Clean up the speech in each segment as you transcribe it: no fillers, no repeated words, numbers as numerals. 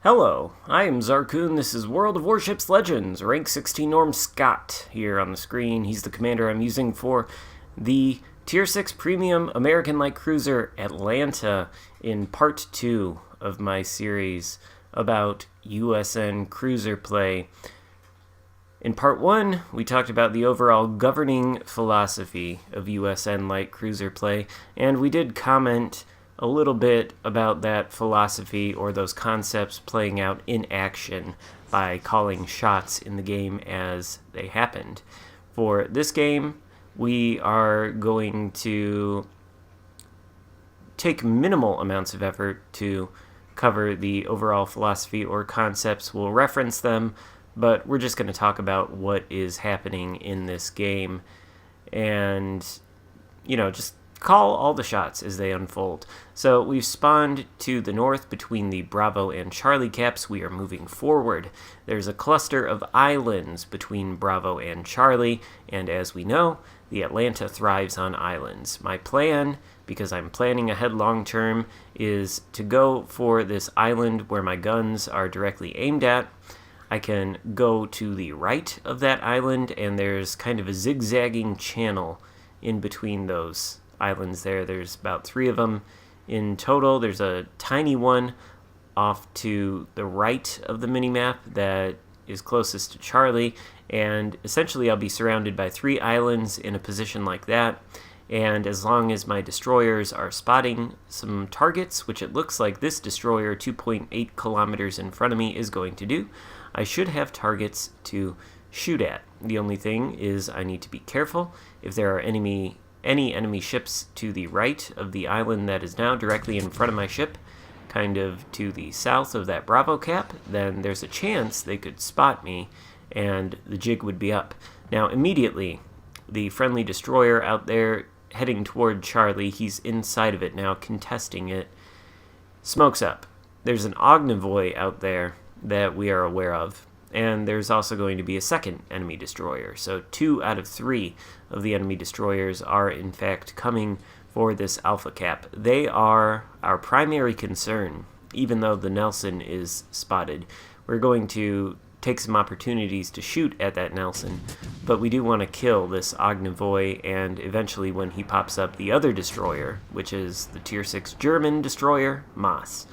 Hello, I am Xarkun. This is World of Warships Legends, rank 16 Norm Scott here on the screen. He's the commander I'm using for the Tier 6 Premium American Light Cruiser Atlanta in Part 2 of my series about USN cruiser play. In Part 1, we talked about the overall governing philosophy of USN light cruiser play, and we did comment a little bit about that philosophy or those concepts playing out in action by calling shots in the game as they happened. For this game, we are going to take minimal amounts of effort to cover the overall philosophy or concepts. We'll reference them, but we're just going to talk about what is happening in this game and, just call all the shots as they unfold. So we've spawned to the north between the Bravo and Charlie caps. We are moving forward. There's a cluster of islands between Bravo and Charlie, and as we know, the Atlanta thrives on islands. My plan, because I'm planning ahead long term, is to go for this island where my guns are directly aimed at. I can go to the right of that island, and there's kind of a zigzagging channel in between those islands there. There's about 3 of them in total. There's a tiny one off to the right of the minimap that is closest to Charlie, and essentially I'll be surrounded by 3 islands in a position like that, and as long as my destroyers are spotting some targets, which it looks like this destroyer 2.8 kilometers in front of me is going to do, I should have targets to shoot at. The only thing is I need to be careful. If there are any enemy ships to the right of the island that is now directly in front of my ship, kind of to the south of that Bravo cap, then there's a chance they could spot me and the jig would be up. Now immediately, the friendly destroyer out there heading toward Charlie, he's inside of it now, contesting it, smokes up. There's an Ognivoy out there that we are aware of, and there's also going to be a second enemy destroyer. So 2 out of 3 of the enemy destroyers are in fact coming for this Alpha Cap. They are our primary concern, even though the Nelson is spotted. We're going to take some opportunities to shoot at that Nelson, but we do want to kill this Ognivoy, and eventually when he pops up, the other destroyer, which is the Tier 6 German destroyer, Maas.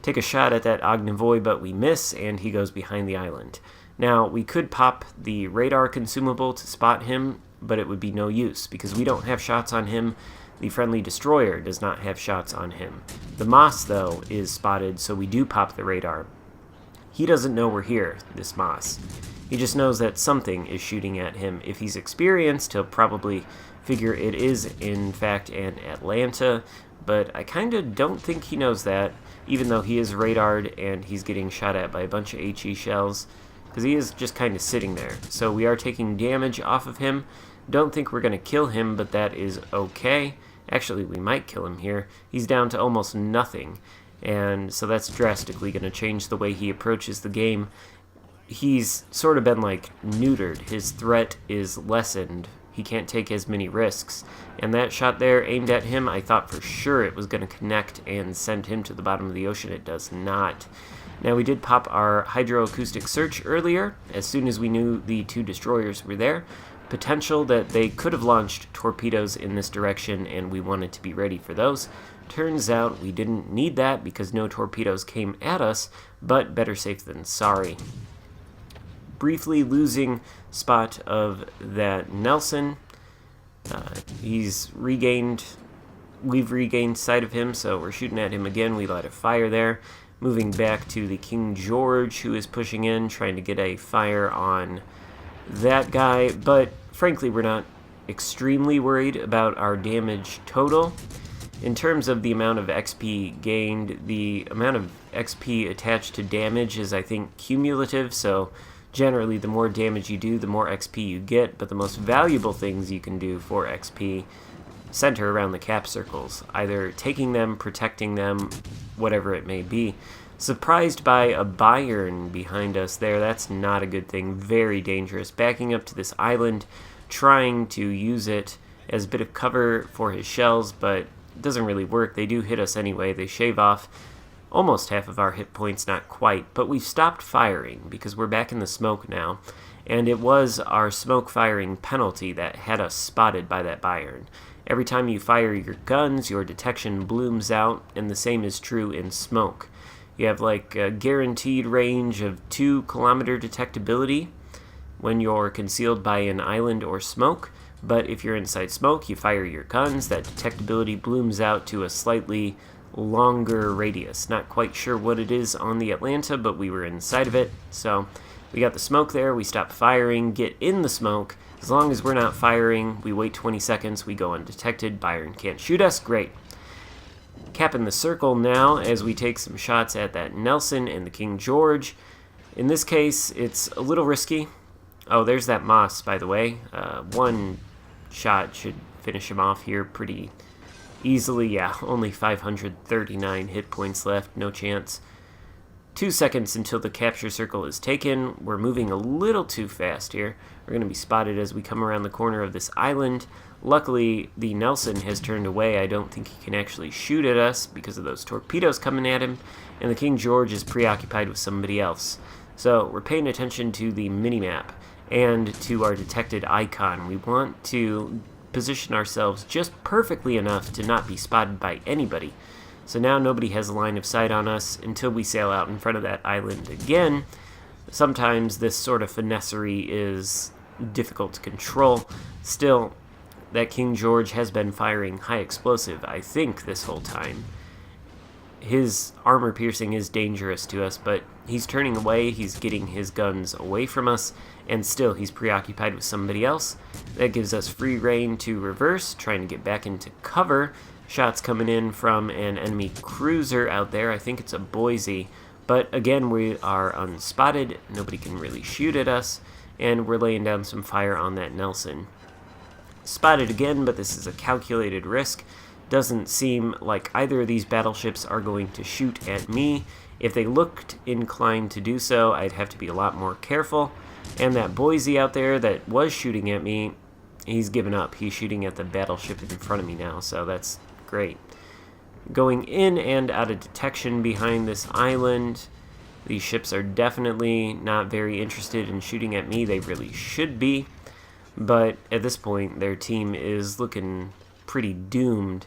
Take a shot at that Ognivoy, but we miss, and he goes behind the island. Now, we could pop the radar consumable to spot him, but it would be no use, because we don't have shots on him. The friendly destroyer does not have shots on him. The Maas, though, is spotted, so we do pop the radar. He doesn't know we're here, this Maas. He just knows that something is shooting at him. If he's experienced, he'll probably figure it is, in fact, an Atlanta, but I kind of don't think he knows that, even though he is radared and he's getting shot at by a bunch of HE shells, because he is just kind of sitting there. So we are taking damage off of him. Don't think we're going to kill him, but that is okay. Actually, we might kill him here. He's down to almost nothing, and so that's drastically going to change the way he approaches the game. He's sort of been like neutered. His threat is lessened. He can't take as many risks. And that shot there aimed at him, I thought for sure it was going to connect and send him to the bottom of the ocean. It does not. Now, we did pop our hydroacoustic search earlier, as soon as we knew the 2 destroyers were there. Potential that they could have launched torpedoes in this direction, and we wanted to be ready for those. Turns out we didn't need that because no torpedoes came at us, but better safe than sorry. Briefly losing spot of that Nelson. We've regained sight of him, so we're shooting at him again. We light a fire there. Moving back to the King George, who is pushing in, trying to get a fire on that guy, but frankly we're not extremely worried about our damage total. In terms of the amount of XP gained, the amount of XP attached to damage is, I think, cumulative, so generally the more damage you do, the more XP you get, but the most valuable things you can do for XP center around the cap circles, either taking them, protecting them, whatever it may be. Surprised by a Bayern behind us there. That's not a good thing. Very dangerous. Backing up to this island, trying to use it as a bit of cover for his shells, but it doesn't really work. They do hit us anyway. They shave off almost half of our hit points, not quite, but we've stopped firing because we're back in the smoke now, and it was our smoke firing penalty that had us spotted by that Bayern. Every time you fire your guns, your detection blooms out, and the same is true in smoke. You have like a guaranteed range of 2-kilometer detectability when you're concealed by an island or smoke, but if you're inside smoke, you fire your guns, that detectability blooms out to a slightly longer radius. Not quite sure what it is on the Atlanta, but we were inside of it, so we got the smoke there, we stop firing, get in the smoke. As long as we're not firing, we wait 20 seconds, we go undetected, Bayern can't shoot us, great. Capping the circle now as we take some shots at that Nelson and the King George. In this case, it's a little risky. Oh, there's that Moss, by the way. One shot should finish him off here pretty easily. Yeah, only 539 hit points left, no chance. 2 seconds until the capture circle is taken. We're moving a little too fast here. We're going to be spotted as we come around the corner of this island. Luckily, the Nelson has turned away. I don't think he can actually shoot at us because of those torpedoes coming at him. And the King George is preoccupied with somebody else. So we're paying attention to the minimap and to our detected icon. We want to position ourselves just perfectly enough to not be spotted by anybody. So now nobody has a line of sight on us until we sail out in front of that island again. Sometimes this sort of finessery is difficult to control. Still, that King George has been firing high explosive, I think, this whole time. His armor piercing is dangerous to us, but he's turning away, he's getting his guns away from us, and still he's preoccupied with somebody else. That gives us free rein to reverse, trying to get back into cover. Shots coming in from an enemy cruiser out there. I think it's a Boise. But again, we are unspotted. Nobody can really shoot at us. And we're laying down some fire on that Nelson. Spotted again, but this is a calculated risk. Doesn't seem like either of these battleships are going to shoot at me. If they looked inclined to do so, I'd have to be a lot more careful. And that Boise out there that was shooting at me, he's given up. He's shooting at the battleship in front of me now, so that's great. Going in and out of detection behind this island. These ships are definitely not very interested in shooting at me. They really should be. But at this point, their team is looking pretty doomed.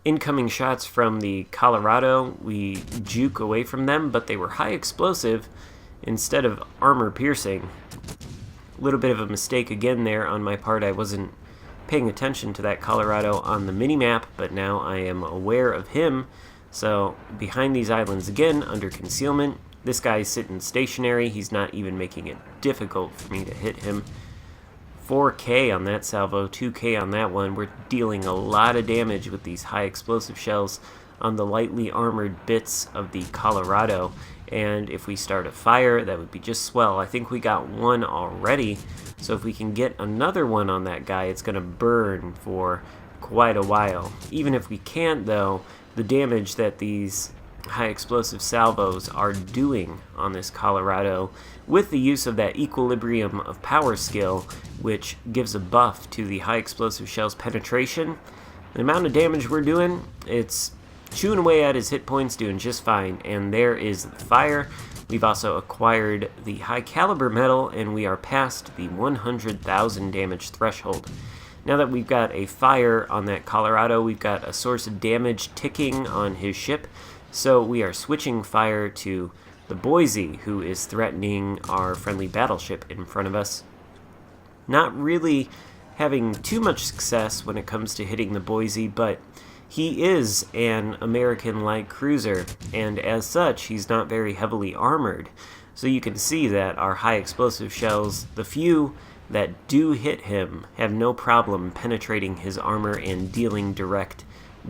Incoming shots from the Colorado, we juke away from them, but they were high explosive instead of armor piercing. A little bit of a mistake again there on my part. I wasn't paying attention to that Colorado on the minimap, but now I am aware of him. So behind these islands again, under concealment. This guy's sitting stationary. He's not even making it difficult for me to hit him. 4K on that salvo, 2K on that one. We're dealing a lot of damage with these high explosive shells on the lightly armored bits of the Colorado. And if we start a fire, that would be just swell. I think we got one already. So if we can get another one on that guy, it's going to burn for quite a while. Even if we can't, though, the damage that these high explosive salvos are doing on this Colorado with the use of that equilibrium of power skill, which gives a buff to the high explosive shell's penetration. The amount of damage we're doing, it's chewing away at his hit points, doing just fine. And there is the fire. We've also acquired the high caliber medal, and we are past the 100,000 damage threshold. Now that we've got a fire on that Colorado, we've got a source of damage ticking on his ship. So we are switching fire to the Boise, who is threatening our friendly battleship in front of us. Not really having too much success when it comes to hitting the Boise, but he is an American-like cruiser, and as such, he's not very heavily armored. So you can see that our high explosive shells, the few that do hit him, have no problem penetrating his armor and dealing direct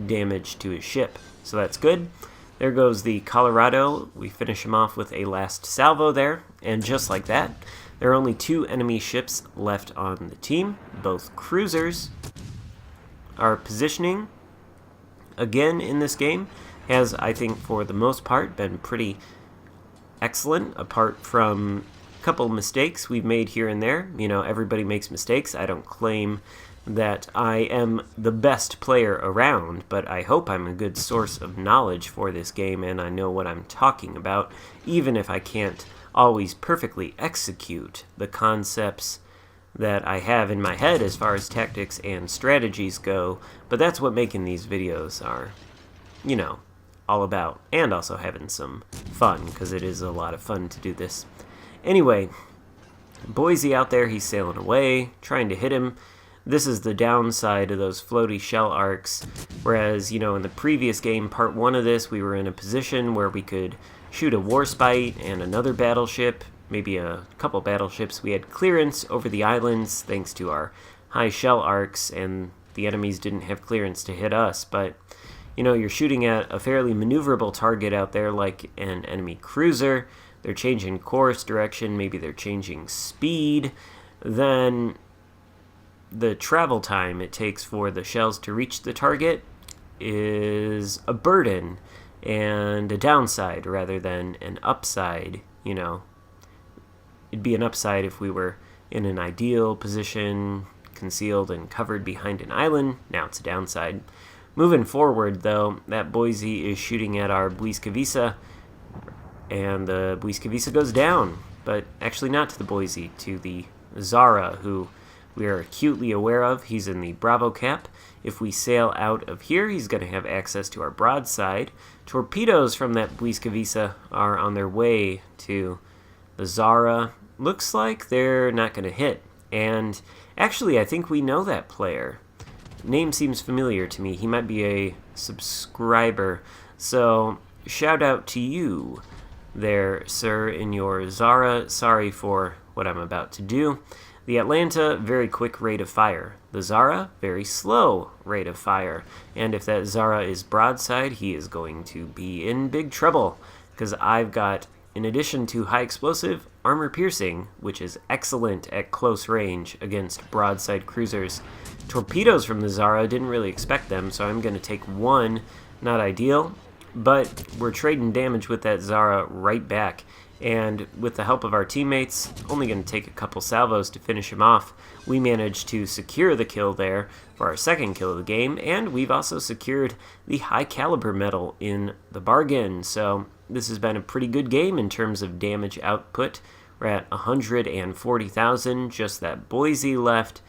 damage to his ship. So that's good. There goes the Colorado. We finish him off with a last salvo there, and just like that, there are only 2 enemy ships left on the team. Both cruisers. Our positioning, again in this game, has, I think, for the most part, been pretty excellent, apart from a couple mistakes we've made here and there. You know, everybody makes mistakes. I don't claim that I am the best player around, but I hope I'm a good source of knowledge for this game and I know what I'm talking about, even if I can't always perfectly execute the concepts that I have in my head as far as tactics and strategies go. But that's what making these videos are, all about, and also having some fun, because it is a lot of fun to do this. Anyway, Boise out there, he's sailing away, trying to hit him. This is the downside of those floaty shell arcs, whereas, in the previous game, part 1 of this, we were in a position where we could shoot a warspite and another battleship, maybe a couple battleships. We had clearance over the islands thanks to our high shell arcs, and the enemies didn't have clearance to hit us, but, you're shooting at a fairly maneuverable target out there like an enemy cruiser. They're changing course, direction, maybe they're changing speed, then the travel time it takes for the shells to reach the target is a burden and a downside rather than an upside. It'd be an upside if we were in an ideal position, concealed and covered behind an island. Now it's a downside. Moving forward, though, that Boise is shooting at our Błyskawica, and the Błyskawica goes down, but actually not to the Boise, to the Zara, who we are acutely aware of. He's in the Bravo cap. If we sail out of here, he's going to have access to our broadside. Torpedoes from that Błyskawica are on their way to the Zara. Looks like they're not going to hit. And actually, I think we know that player. Name seems familiar to me. He might be a subscriber. So, shout out to you there, sir, in your Zara. Sorry for what I'm about to do. The Atlanta, very quick rate of fire. The Zara, very slow rate of fire. And if that Zara is broadside, he is going to be in big trouble, because I've got, in addition to high explosive, armor piercing, which is excellent at close range against broadside cruisers. Torpedoes from the Zara, didn't really expect them, so I'm going to take one. Not ideal, but we're trading damage with that Zara right back. And with the help of our teammates, only going to take a couple salvos to finish him off. We managed to secure the kill there for our second kill of the game, and we've also secured the high caliber medal in the bargain. So this has been a pretty good game in terms of damage output. We're at 140,000, just that Boise left.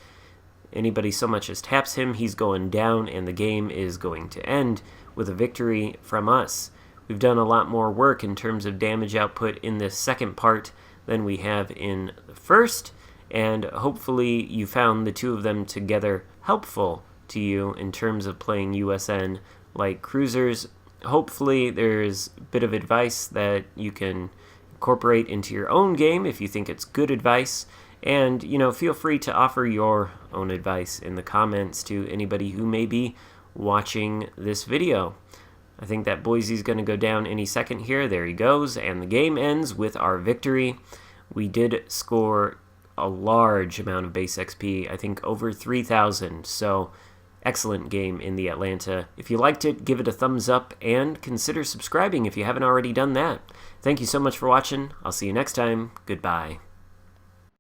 Anybody so much as taps him, he's going down, and the game is going to end with a victory from us. We've done a lot more work in terms of damage output in this second part than we have in the first, and hopefully you found the two of them together helpful to you in terms of playing USN like cruisers. Hopefully there's a bit of advice that you can incorporate into your own game if you think it's good advice, and feel free to offer your own advice in the comments to anybody who may be watching this video. I think that Boise's going to go down any second here. There he goes, and the game ends with our victory. We did score a large amount of base XP, I think over 3,000, so excellent game in the Atlanta. If you liked it, give it a thumbs up, and consider subscribing if you haven't already done that. Thank you so much for watching. I'll see you next time. Goodbye.